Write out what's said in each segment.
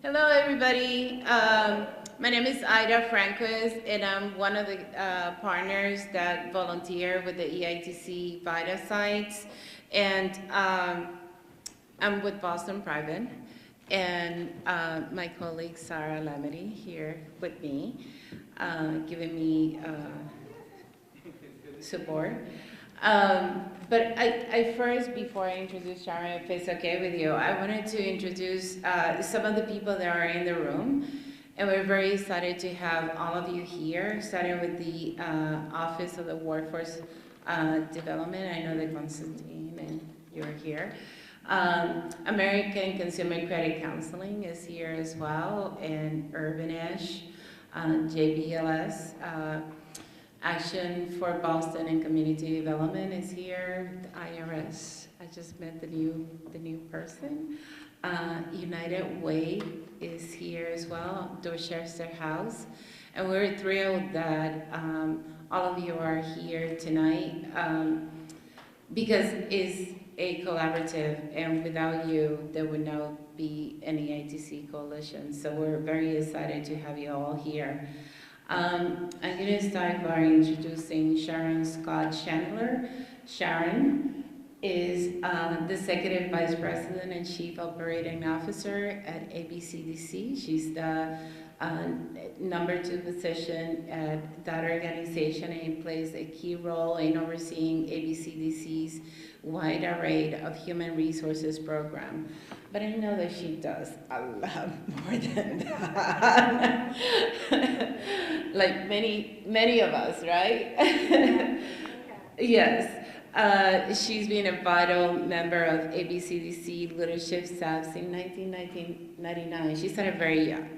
Hello, everybody. My name is Ida Franquez, and I'm one of the partners that volunteer with the EITC VITA sites. And I'm with Boston Private, and my colleague Sarah Lamedy here with me, giving me support. But I first, before I introduce Sharon, if it's okay with you, I wanted to introduce some of the people that are in the room. And we're very excited to have all of you here, starting with the Office of the Workforce Development. I know that Constantine and you're here. American Consumer Credit Counseling is here as well, and Urban-ish, JBLS. Action for Boston and Community Development is here. The IRS, I just met the new person. United Way is here as well, Dorchester House. And we're thrilled that all of you are here tonight because it's a collaborative, and without you, there would not be any ITC coalition. So we're very excited to have you all here. I'm going to start by introducing Sharon Scott Chandler. Sharon is the Executive Vice President and Chief Operating Officer at ABCDC. She's the #2 position at that organization and plays a key role in overseeing ABCDC's wide array of human resources program. But I know that she does a lot more than that. Like many of us, right? Yes. She's been a vital member of ABCDC leadership staff since 1999. She started very young,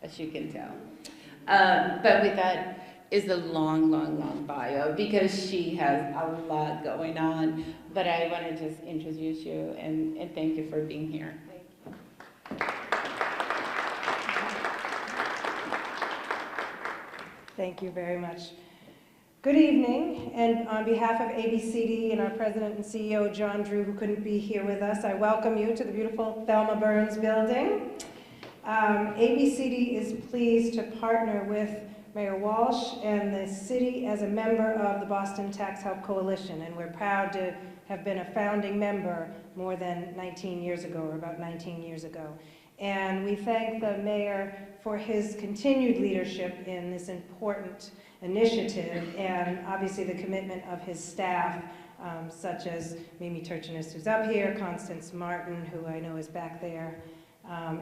as you can tell. But with that is a long bio because she has a lot going on. But I want to just introduce you and thank you for being here. Thank you very much. Good evening, and on behalf of ABCD and our President and CEO, John Drew, who couldn't be here with us, I welcome you to the beautiful Thelma Burns building. ABCD is pleased to partner with Mayor Walsh and the city as a member of the Boston Tax Help Coalition, and we're proud to have been a founding member more than 19 years ago, or about 19 years ago. And we thank the mayor for his continued leadership in this important initiative, and obviously the commitment of his staff, such as Mimi Turchinis, who's up here, Constance Martin, who I know is back there,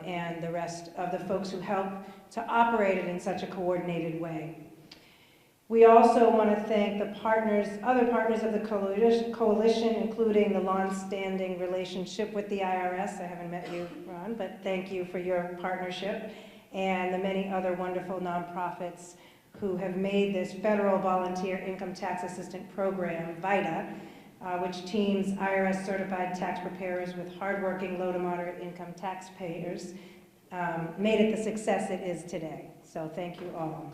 and the rest of the folks who help to operate it in such a coordinated way. We also want to thank the other partners of the coalition, including the long-standing relationship with the IRS. I haven't met you, Ron, but thank you for your partnership, and the many other wonderful nonprofits who have made this Federal Volunteer Income Tax Assistant Program, VITA, which teams IRS certified tax preparers with hardworking low to moderate income taxpayers, made it the success it is today. So thank you all.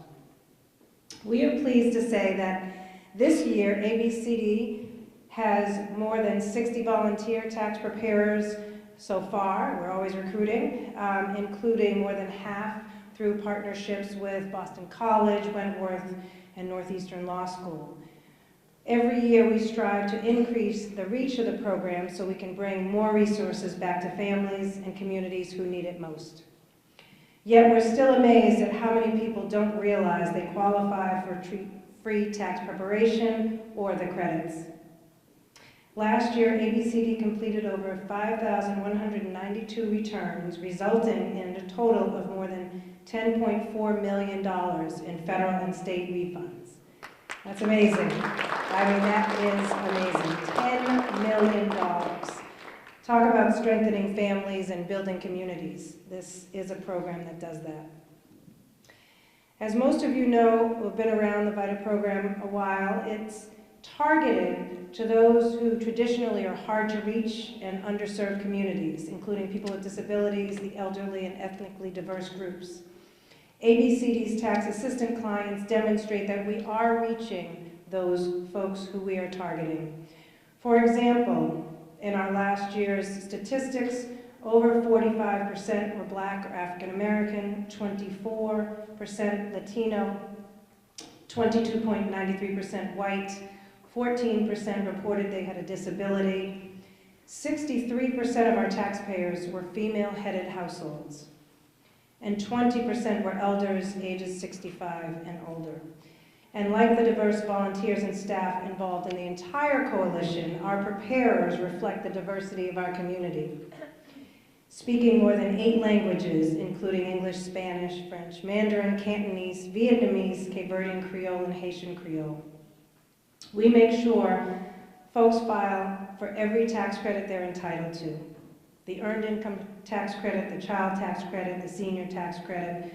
We are pleased to say that this year ABCD has more than 60 volunteer tax preparers so far. We're always recruiting, including more than half through partnerships with Boston College, Wentworth, and Northeastern Law School. Every year we strive to increase the reach of the program so we can bring more resources back to families and communities who need it most. Yet we're still amazed at how many people don't realize they qualify for free tax preparation or the credits. Last year, ABCD completed over 5,192 returns, resulting in a total of more than $10.4 million in federal and state refunds. That's amazing. I mean, that is amazing. $10 million. Talk about strengthening families and building communities. This is a program that does that. As most of you know who have been around the VITA program a while, it's targeted to those who traditionally are hard to reach and underserved communities, including people with disabilities, the elderly, and ethnically diverse groups. ABCD's tax assistant clients demonstrate that we are reaching those folks who we are targeting. For example, in our last year's statistics, Over 45% were Black or African American, 24% Latino, 22.93% white, 14% reported they had a disability. 63% of our taxpayers were female-headed households, and 20% were elders ages 65 and older. And like the diverse volunteers and staff involved in the entire coalition, our preparers reflect the diversity of our community. Speaking more than 8 languages, including English, Spanish, French, Mandarin, Cantonese, Vietnamese, Cape Verdean Creole, and Haitian Creole. We make sure folks file for every tax credit they're entitled to. The earned income tax credit, the child tax credit, the senior tax credit,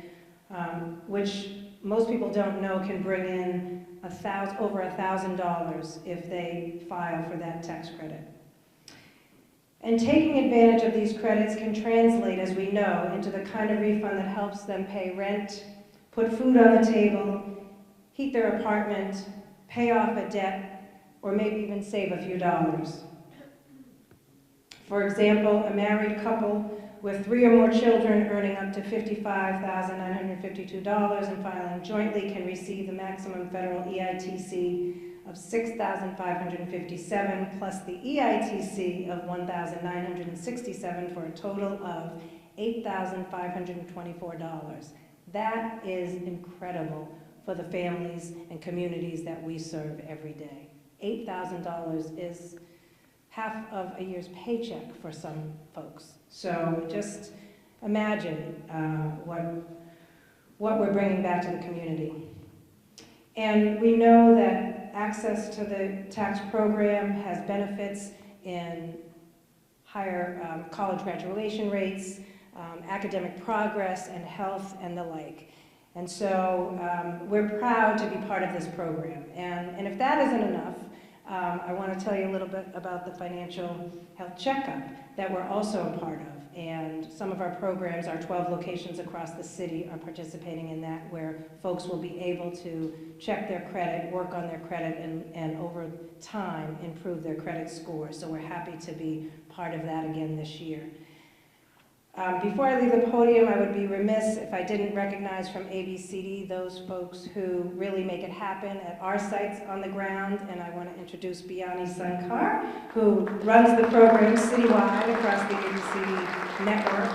which most people don't know can bring in over $1,000 if they file for that tax credit. And taking advantage of these credits can translate, as we know, into the kind of refund that helps them pay rent, put food on the table, heat their apartment, pay off a debt, or maybe even save a few dollars. For example, a married couple with 3 or more children earning up to $55,952 and filing jointly can receive the maximum federal EITC of $6,557 plus the EITC of $1,967 for a total of $8,524. That is incredible for the families and communities that we serve every day. $8,000 is half of a year's paycheck for some folks. So just imagine what we're bringing back to the community. And we know that access to the tax program has benefits in higher college graduation rates, academic progress, and health, and the like. And so we're proud to be part of this program. And if that isn't enough, I want to tell you a little bit about the financial health checkup that we're also a part of. And some of our programs, our 12 locations across the city, are participating in that, where folks will be able to check their credit, work on their credit, and over time improve their credit score. So we're happy to be part of that again this year. Before I leave the podium, I would be remiss if I didn't recognize from ABCD those folks who really make it happen at our sites on the ground, and I want to introduce Biani Sankar, who runs the program citywide across the ABCD network,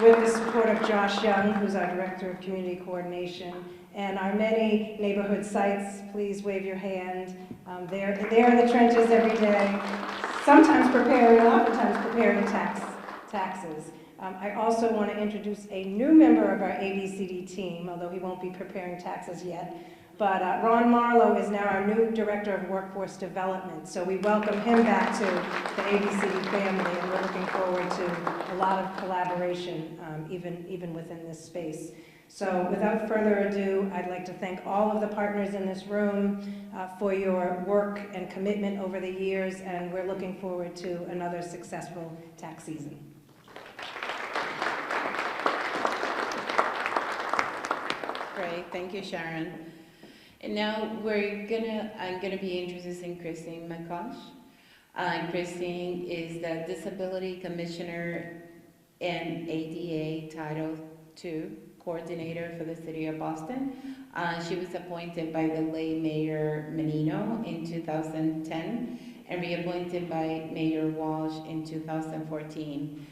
with the support of Josh Young, who's our Director of Community Coordination, and our many neighborhood sites. Please wave your hand. They're in the trenches every day, sometimes preparing, oftentimes preparing taxes. I also want to introduce a new member of our ABCD team, although he won't be preparing taxes yet. But Ron Marlowe is now our new Director of Workforce Development. So we welcome him back to the ABCD family, and we're looking forward to a lot of collaboration, even within this space. So without further ado, I'd like to thank all of the partners in this room for your work and commitment over the years, and we're looking forward to another successful tax season. Great, thank you, Sharon. And now I'm gonna be introducing Christine McCosh. Christine is the Disability Commissioner and ADA Title II Coordinator for the City of Boston. She was appointed by the late Mayor Menino in 2010 and reappointed by Mayor Walsh in 2014.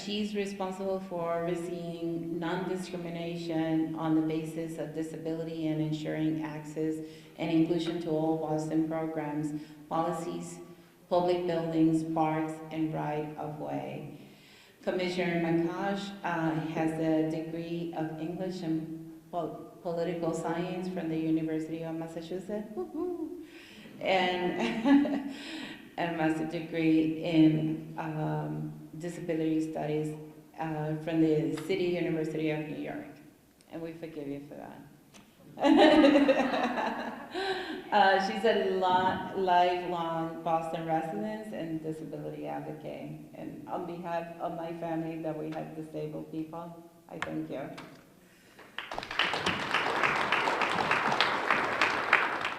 She's responsible for overseeing non-discrimination on the basis of disability and ensuring access and inclusion to all Boston programs, policies, public buildings, parks, and right-of-way. Commissioner McCosh has a degree of English and political science from the University of Massachusetts, and a master's degree in disability studies from the City University of New York. And we forgive you for that. She's a lifelong Boston resident and disability advocate. And on behalf of my family that we have disabled people, I thank you.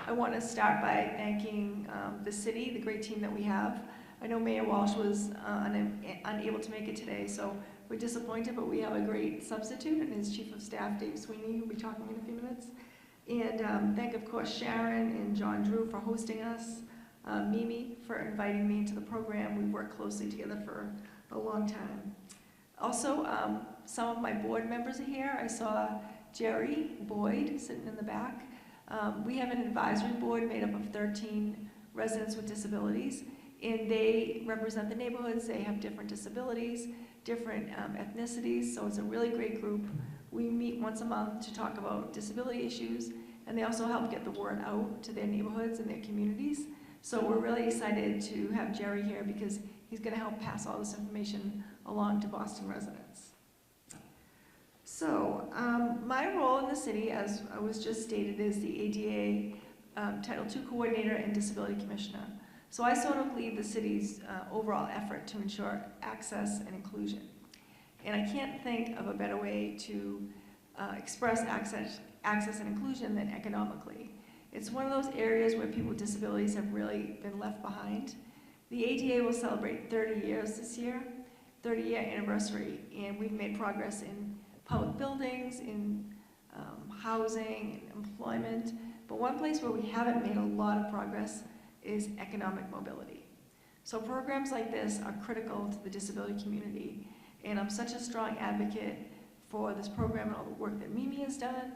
I want to start by thanking the city, the great team that we have. I know Mayor Walsh was unable to make it today, so we're disappointed, but we have a great substitute, and his Chief of Staff, Dave Sweeney, who'll be talking in a few minutes. And thank, of course, Sharon and John Drew for hosting us, Mimi for inviting me into the program. We've worked closely together for a long time. Also, some of my board members are here. I saw Jerry Boyd sitting in the back. We have an advisory board made up of 13 residents with disabilities, and they represent the neighborhoods. They have different disabilities, different ethnicities, so it's a really great group. We meet once a month to talk about disability issues, and they also help get the word out to their neighborhoods and their communities. So we're really excited to have Jerry here because he's going to help pass all this information along to Boston residents. So my role in the city, as I was just stated, is the ADA Title II Coordinator and Disability Commissioner. So I sort of lead the city's overall effort to ensure access and inclusion. And I can't think of a better way to express access and inclusion than economically. It's one of those areas where people with disabilities have really been left behind. The ADA will celebrate 30 years this year, 30-year anniversary, and we've made progress in public buildings, in housing, and employment. But one place where we haven't made a lot of progress is economic mobility. So programs like this are critical to the disability community, and I'm such a strong advocate for this program and all the work that Mimi has done,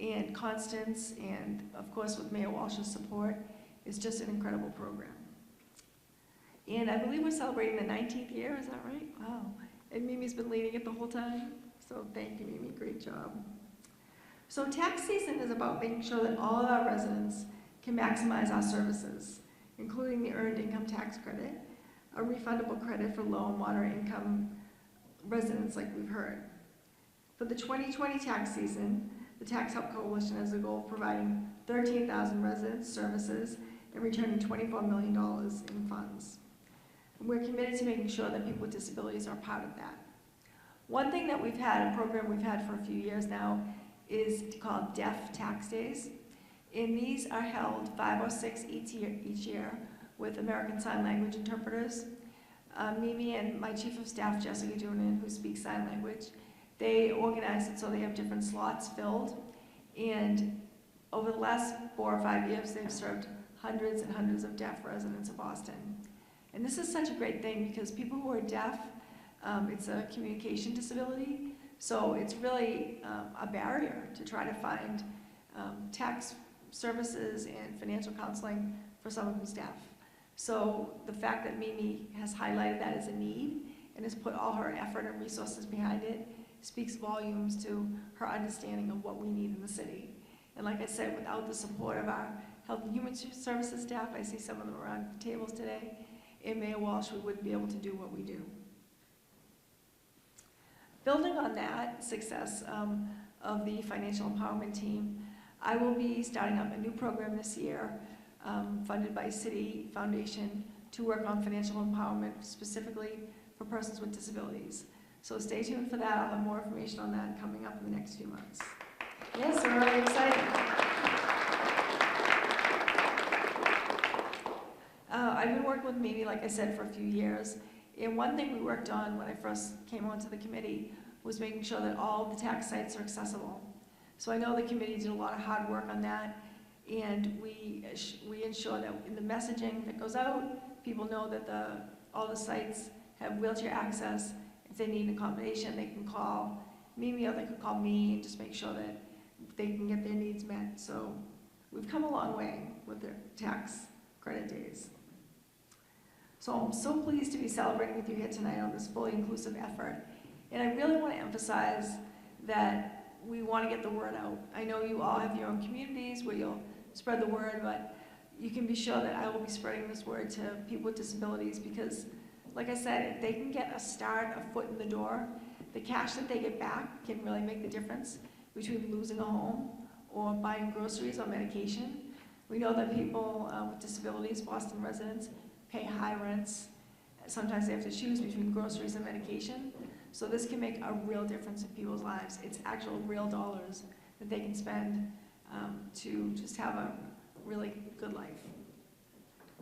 and Constance, and of course with Mayor Walsh's support. It's just an incredible program. And I believe we're celebrating the 19th year, is that right? Wow. And Mimi's been leading it the whole time, so thank you, Mimi, great job. So tax season is about making sure that all of our residents can maximize our services, including the Earned Income Tax Credit, a refundable credit for low and moderate income residents like we've heard. For the 2020 tax season, the Tax Help Coalition has a goal of providing 13,000 residents services and returning $24 million in funds. And we're committed to making sure that people with disabilities are part of that. One thing that we've had, a program we've had for a few years now, is called Deaf Tax Days. And these are held 5 or 6 each year with American Sign Language interpreters. Mimi and my Chief of Staff, Jessica Dunan, who speaks sign language, they organize it so they have different slots filled. And over the last 4 or 5 years, they've served hundreds and hundreds of deaf residents of Boston. And this is such a great thing because people who are deaf, it's a communication disability, so it's really a barrier to try to find tax services and financial counseling for someone who's deaf. So the fact that Mimi has highlighted that as a need and has put all her effort and resources behind it speaks volumes to her understanding of what we need in the city. And like I said, without the support of our Health and Human Services staff, I see some of them around tables today, and Mayor Walsh, we wouldn't be able to do what we do. Building on that success of the financial empowerment team, I will be starting up a new program this year funded by City Foundation to work on financial empowerment specifically for persons with disabilities. So stay tuned for that. I'll have more information on that coming up in the next few months. Yes, we're really excited. I've been working with Mimi, like I said, for a few years. And one thing we worked on when I first came onto the committee was making sure that all the tax sites are accessible. So I know the committee did a lot of hard work on that, and we ensure that in the messaging that goes out, people know that all the sites have wheelchair access. If they need an accommodation, they can call Mimi or they can call me and just make sure that they can get their needs met. So we've come a long way with the tax credit days. So I'm so pleased to be celebrating with you here tonight on this fully inclusive effort. And I really want to emphasize that we want to get the word out. I know you all have your own communities where you'll spread the word, but you can be sure that I will be spreading this word to people with disabilities because, like I said, if they can get a start, a foot in the door, the cash that they get back can really make the difference between losing a home or buying groceries or medication. We know that people with disabilities, Boston residents, pay high rents. Sometimes they have to choose between groceries and medication. So this can make a real difference in people's lives. It's actual real dollars that they can spend to just have a really good life.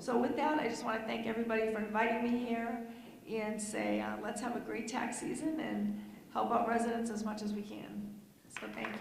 So with that, I just want to thank everybody for inviting me here and say, let's have a great tax season and help out residents as much as we can. So thank you.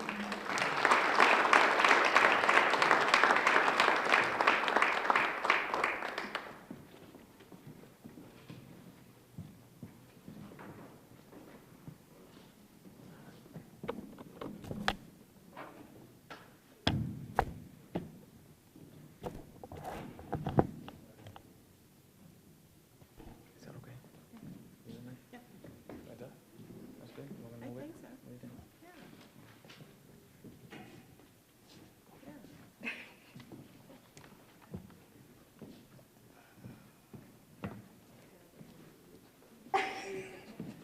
Is that okay? Isn't it? Yep. Like that? That's good? You wanna I move it? think so. What do you think?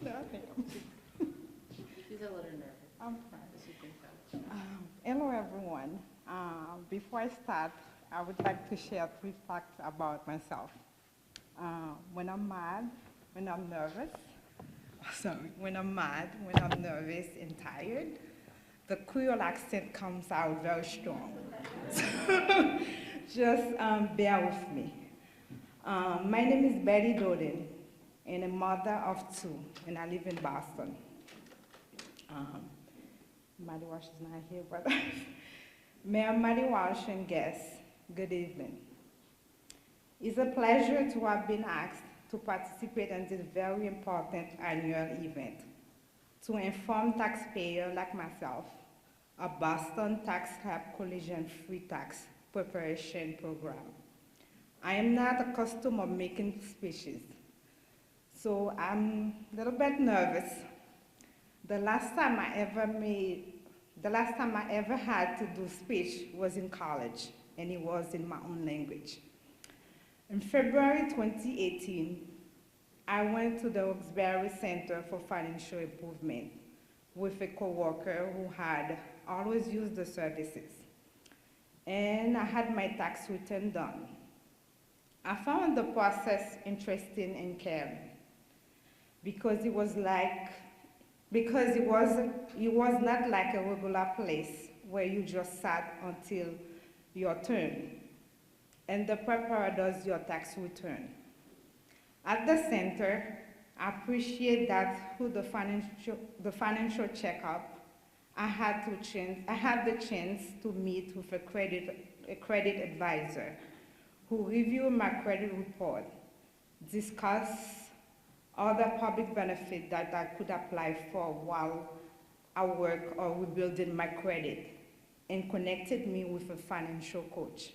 No, I think She's a little nervous. I'm fine. She thinks so. Hello, everyone. Before I start, I would like to share 3 facts about myself. When I'm mad, when I'm nervous, when I'm mad, when I'm nervous and tired, the Creole accent comes out very strong. So just bear with me. My name is Betty Doden, and a mother of 2, and I live in Boston. Maddie Walsh is not here, but Mayor Maddie Walsh and guests, good evening. It's a pleasure to have been asked to participate in this very important annual event to inform taxpayers like myself a Boston Tax Cap Collision Free Tax Preparation Program. I am not accustomed of making speeches, so I'm a little bit nervous. The last time I ever had to do speech was in college, and it was in my own language. In February 2018, I went to the Roxbury Center for Financial Improvement with a coworker who had always used the services, and I had my tax return done. I found the process interesting and caring because it was not like a regular place where you just sat until your turn and the preparer does your tax return. At the center, I appreciate that through the financial checkup, I had the chance to meet with a credit advisor who reviewed my credit report, discuss other public benefits that I could apply for while I work or rebuilding my credit, and connected me with a financial coach.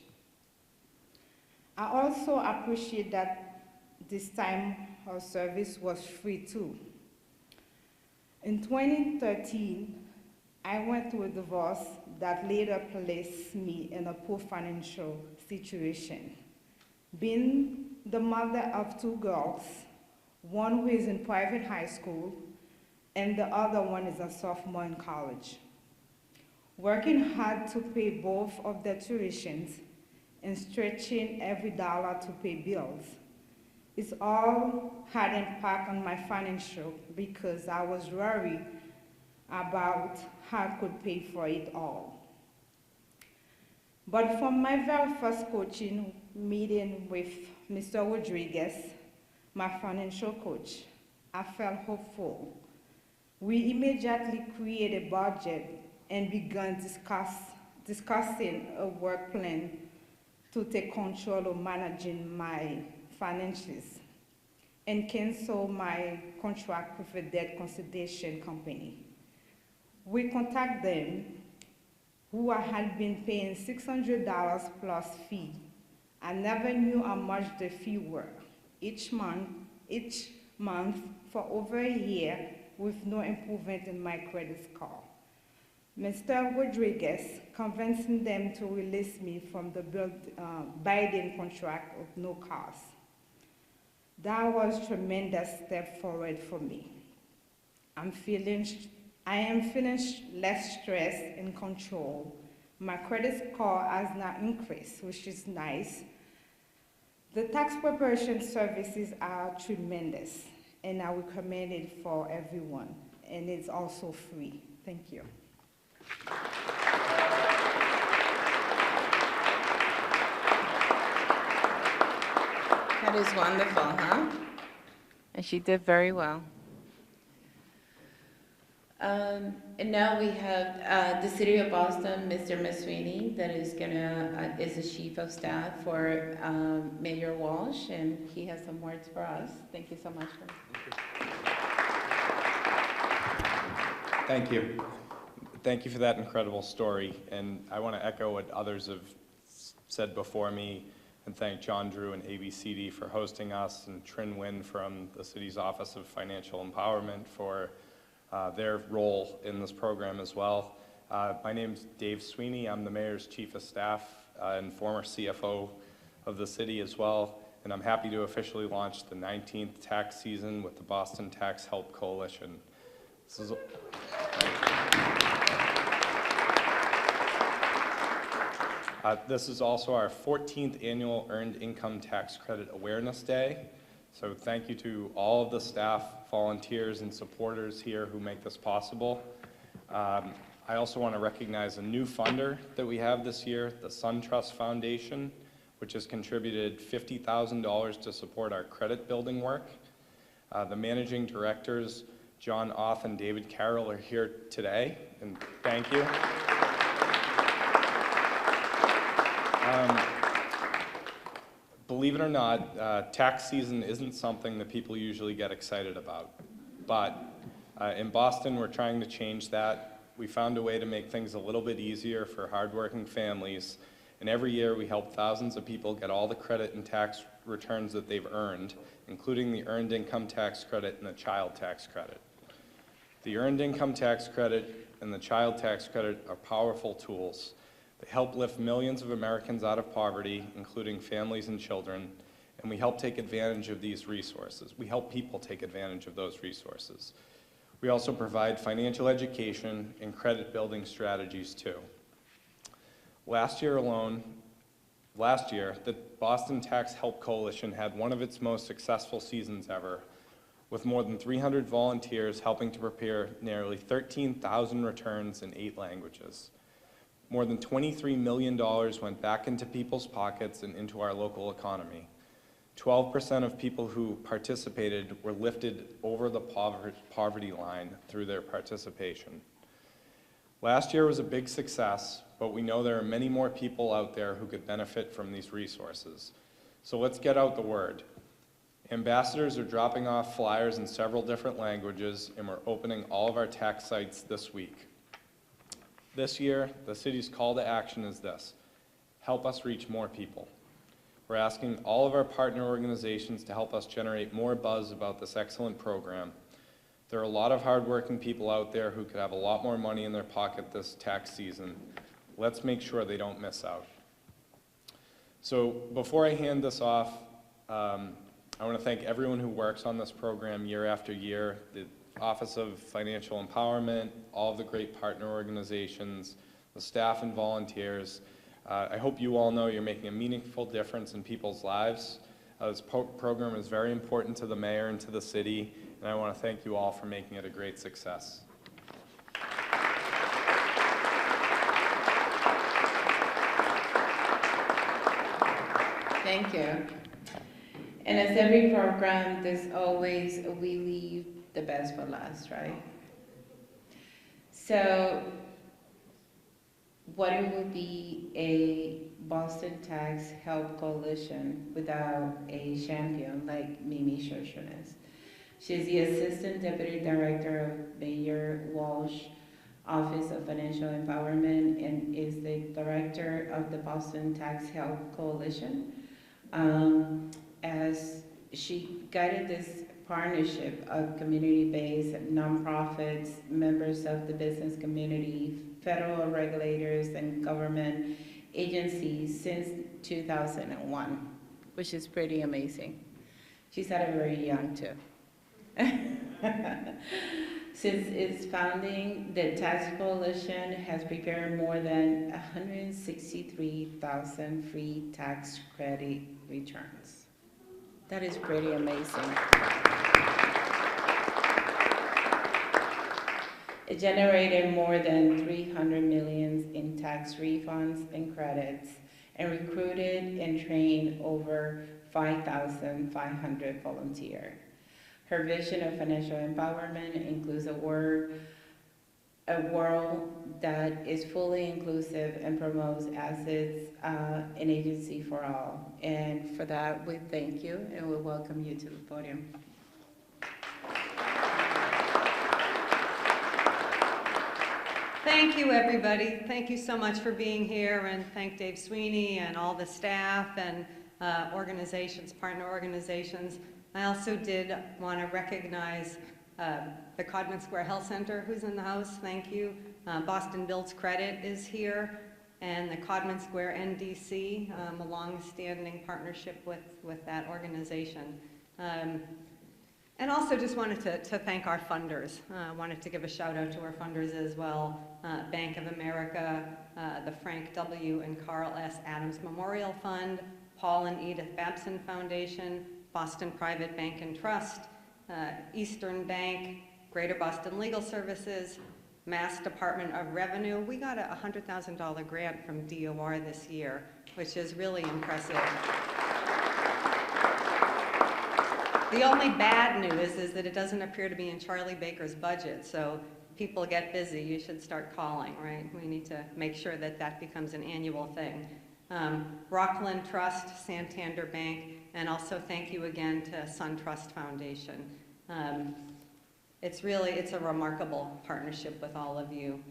I also appreciate that this time of service was free too. In 2013, I went through a divorce that later placed me in a poor financial situation. Being the mother of 2 girls, one who is in private high school, and the other one is a sophomore in college. Working hard to pay both of their tuitions and stretching every dollar to pay bills. It's all had impact on my financial because I was worried about how I could pay for it all. But from my very first coaching meeting with Mr. Rodriguez, my financial coach, I felt hopeful. We immediately created a budget and began discussing a work plan to take control of managing my finances and cancel my contract with a debt consolidation company. We contacted them, who I had been paying $600 plus fee. I never knew how much the fee were each month for over a year with no improvement in my credit score. Mr. Rodriguez convincing them to release me from the binding contract of no cost. That was a tremendous step forward for me. I am feeling less stressed and control. My credit score has now increased, which is nice. The tax preparation services are tremendous, and I recommend it for everyone, and it's also free. Thank you. That is wonderful, huh? And she did very well. And now we have the City of Boston, Mr. Maswini, that is is the Chief of Staff for Mayor Walsh, and he has some words for us. Thank you so much. Thank you. Thank you for that incredible story. And I want to echo what others have said before me and thank John Drew and ABCD for hosting us, and Trin Nguyen from the city's Office of Financial Empowerment for their role in this program as well. My name's Dave Sweeney. I'm the mayor's chief of staff and former CFO of the city as well. And I'm happy to officially launch the 19th tax season with the Boston Tax Help Coalition. This is also our 14th annual Earned Income Tax Credit Awareness Day. So thank you to all of the staff, volunteers, and supporters here who make this possible. I also want to recognize a new funder that we have this year, the SunTrust Foundation, which has contributed $50,000 to support our credit building work. The managing directors, John Oth and David Carroll, are here today, and thank you. Believe it or not, tax season isn't something that people usually get excited about. But in Boston, we're trying to change that. We found a way to make things a little bit easier for hardworking families. And every year we help thousands of people get all the credit and tax returns that they've earned, including the Earned Income Tax Credit and the Child Tax Credit. The Earned Income Tax Credit and the Child Tax Credit are powerful tools. They help lift millions of Americans out of poverty, including families and children, and we help take advantage of these resources. We help people take advantage of those resources. We also provide financial education and credit building strategies too. Last year, the Boston Tax Help Coalition had one of its most successful seasons ever, with more than 300 volunteers helping to prepare nearly 13,000 returns in 8 languages. More than $23 million went back into people's pockets and into our local economy. 12% of people who participated were lifted over the poverty line through their participation. Last year was a big success, but we know there are many more people out there who could benefit from these resources. So let's get out the word. Ambassadors are dropping off flyers in several different languages, and we're opening all of our tax sites this week. This year, the city's call to action is this: help us reach more people. We're asking all of our partner organizations to help us generate more buzz about this excellent program. There are a lot of hardworking people out there who could have a lot more money in their pocket this tax season. Let's make sure they don't miss out. So before I hand this off, I want to thank everyone who works on this program year after year, the Office of Financial Empowerment, all of the great partner organizations, the staff and volunteers. I hope you all know you're making a meaningful difference in people's lives. This program is very important to the mayor and to the city, and I want to thank you all for making it a great success. Thank you. And as every program, there's always, we leave the best for last, right? So what it would be a Boston Tax Help Coalition without a champion like Mimi Shoshoness? She's the Assistant Deputy Director of Mayor Walsh, Office of Financial Empowerment, and is the Director of the Boston Tax Help Coalition. As she guided this partnership of community-based nonprofits, members of the business community, federal regulators, and government agencies since 2001, which is pretty amazing. She started very young too. Since its founding, the Tax Coalition has prepared more than 163,000 free tax credit returns. That is pretty amazing. It generated more than 300 million in tax refunds and credits, and recruited and trained over 5,500 volunteers. Her vision of financial empowerment includes a world that is fully inclusive and promotes assets and agency for all. And for that, we thank you and we welcome you to the podium. Thank you, everybody. Thank you so much for being here, and thank Dave Sweeney and all the staff and organizations, partner organizations. I also did want to recognize the Codman Square Health Center, who's in the house. Thank you. Boston Builds Credit is here, and the Codman Square NDC, a long-standing partnership with that organization. And also just wanted to thank our funders. Wanted to give a shout out to our funders as well. Bank of America, the Frank W. and Carl S. Adams Memorial Fund, Paul and Edith Babson Foundation, Boston Private Bank and Trust, Eastern Bank, Greater Boston Legal Services, Mass Department of Revenue. We got a $100,000 grant from DOR this year, which is really impressive. The only bad news is that it doesn't appear to be in Charlie Baker's budget, so people get busy. You should start calling, right? We need to make sure that that becomes an annual thing. Rockland Trust, Santander Bank, and also thank you again to SunTrust Foundation. It's a remarkable partnership with all of you.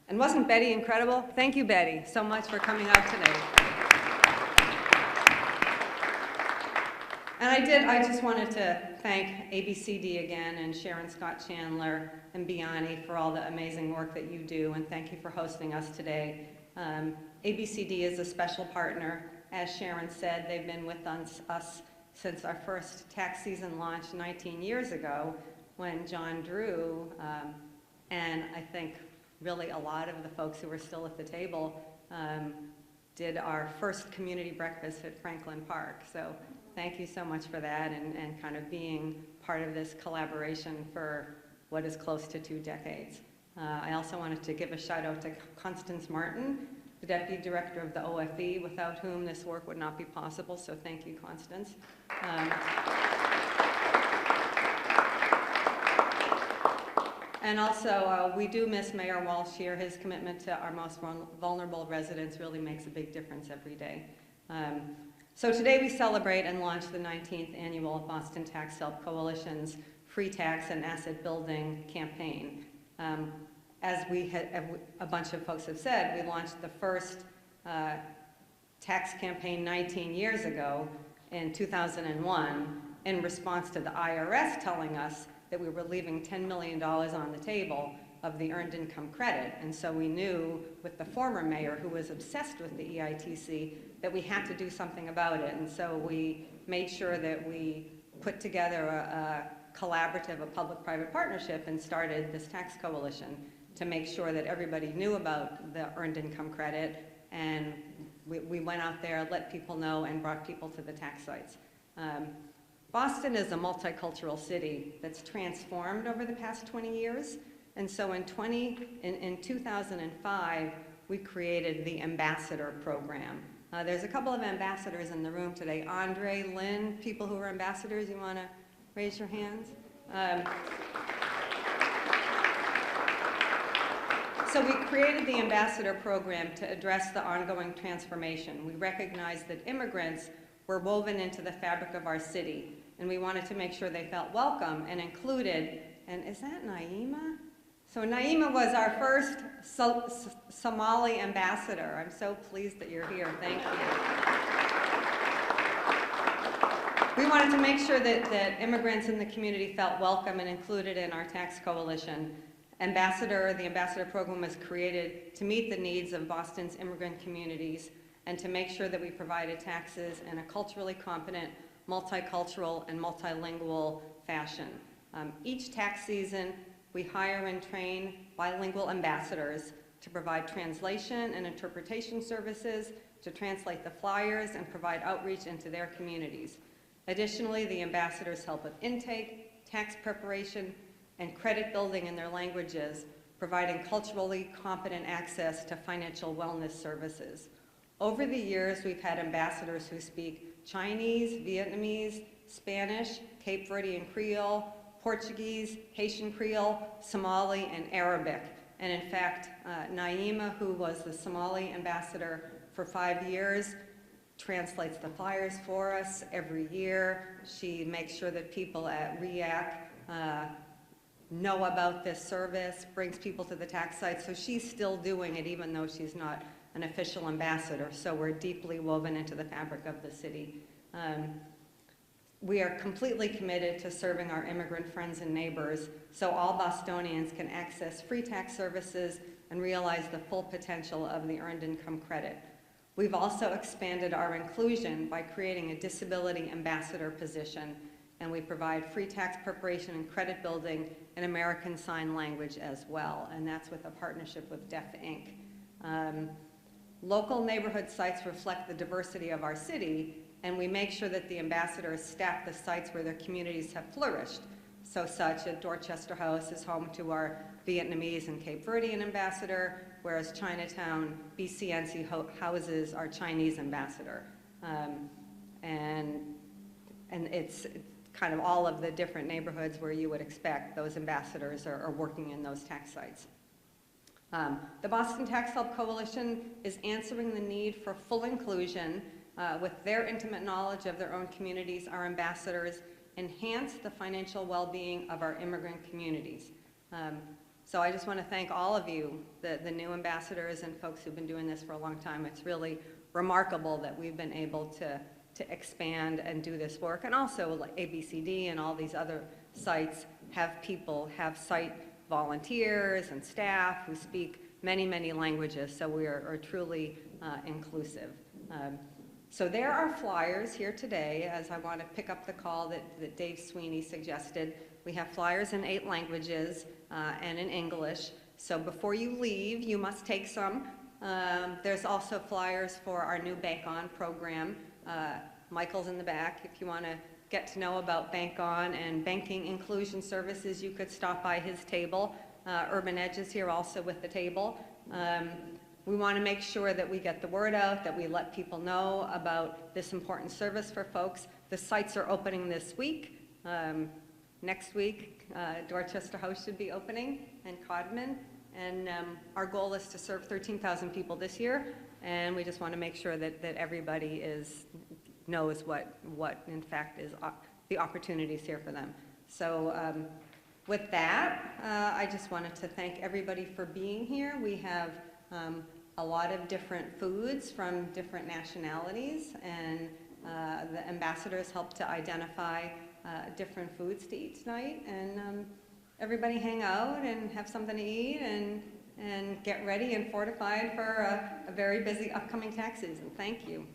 And wasn't Betty incredible? Thank you, Betty, so much for coming out today. And I just wanted to thank ABCD again and Sharon Scott Chandler and Biani for all the amazing work that you do, and thank you for hosting us today. ABCD is a special partner. As Sharon said, they've been with us since our first tax season launched 19 years ago when John Drew, and I think really a lot of the folks who were still at the table, did our first community breakfast at Franklin Park. So thank you so much for that and kind of being part of this collaboration for what is close to 2 decades. I also wanted to give a shout out to Constance Martin, the Deputy Director of the OFE, without whom this work would not be possible, so thank you, Constance. And also, we do miss Mayor Walsh here. His commitment to our most vulnerable residents really makes a big difference every day. So today we celebrate and launch the 19th annual Boston Tax Help Coalition's Free Tax and Asset Building campaign. As a bunch of folks have said, we launched the first tax campaign 19 years ago in 2001 in response to the IRS telling us that we were leaving $10 million on the table of the earned income credit. And so we knew with the former mayor, who was obsessed with the EITC, that we had to do something about it. And so we made sure that we put together a collaborative, a public-private partnership, and started this tax coalition to make sure that everybody knew about the earned income credit. And we went out there, let people know, and brought people to the tax sites. Boston is a multicultural city that's transformed over the past 20 years. And so in 2005, we created the Ambassador Program. There's a couple of ambassadors in the room today. Andre, Lynn, people who are ambassadors, you want to raise your hands? So we created the Ambassador Program to address the ongoing transformation. We recognized that immigrants were woven into the fabric of our city, and we wanted to make sure they felt welcome and included. And is that Naima? So Naima was our first Somali ambassador. I'm so pleased that you're here. Thank you. We wanted to make sure that immigrants in the community felt welcome and included in our tax coalition. The Ambassador Program was created to meet the needs of Boston's immigrant communities and to make sure that we provided taxes in a culturally competent, multicultural, and multilingual fashion. Each tax season, we hire and train bilingual ambassadors to provide translation and interpretation services, to translate the flyers and provide outreach into their communities. Additionally, the ambassadors help with intake, tax preparation, and credit building in their languages, providing culturally competent access to financial wellness services. Over the years, we've had ambassadors who speak Chinese, Vietnamese, Spanish, Cape Verdean Creole, Portuguese, Haitian Creole, Somali, and Arabic. And in fact, Naima, who was the Somali ambassador for 5 years, translates the flyers for us every year. She makes sure that people at REAC know about this service, brings people to the tax site. So she's still doing it even though she's not an official ambassador. So we're deeply woven into the fabric of the city. We are completely committed to serving our immigrant friends and neighbors so all Bostonians can access free tax services and realize the full potential of the Earned Income Credit. We've also expanded our inclusion by creating a disability ambassador position, and we provide free tax preparation and credit building in American Sign Language as well, and that's with a partnership with Deaf Inc. Local neighborhood sites reflect the diversity of our city, and we make sure that the ambassadors staff the sites where their communities have flourished. So such as Dorchester House is home to our Vietnamese and Cape Verdean ambassador, whereas Chinatown, BCNC houses our Chinese ambassador. And it's kind of all of the different neighborhoods where you would expect those ambassadors are working in those tax sites. The Boston Tax Help Coalition is answering the need for full inclusion. With their intimate knowledge of their own communities, our ambassadors enhance the financial well-being of our immigrant communities. So I just want to thank all of you, the new ambassadors and folks who've been doing this for a long time. It's really remarkable that we've been able to expand and do this work. And also like ABCD and all these other sites have site volunteers and staff who speak many, many languages. So we are truly inclusive. So there are flyers here today, as I want to pick up the call that Dave Sweeney suggested. We have flyers in 8 languages and in English. So before you leave, you must take some. There's also flyers for our new Bank On program. Michael's in the back. If you want to get to know about Bank On and banking inclusion services, you could stop by his table. Urban Edge is here also with the table. We want to make sure that we get the word out, that we let people know about this important service for folks. The sites are opening this week. Next week, Dorchester House should be opening, and Codman. And our goal is to serve 13,000 people this year, and we just want to make sure that everybody knows what in fact is the opportunities here for them. So with that, I just wanted to thank everybody for being here. We have a lot of different foods from different nationalities, and the ambassadors help to identify different foods to eat tonight. And everybody hang out and have something to eat and get ready and fortified for a very busy upcoming tax season. Thank you.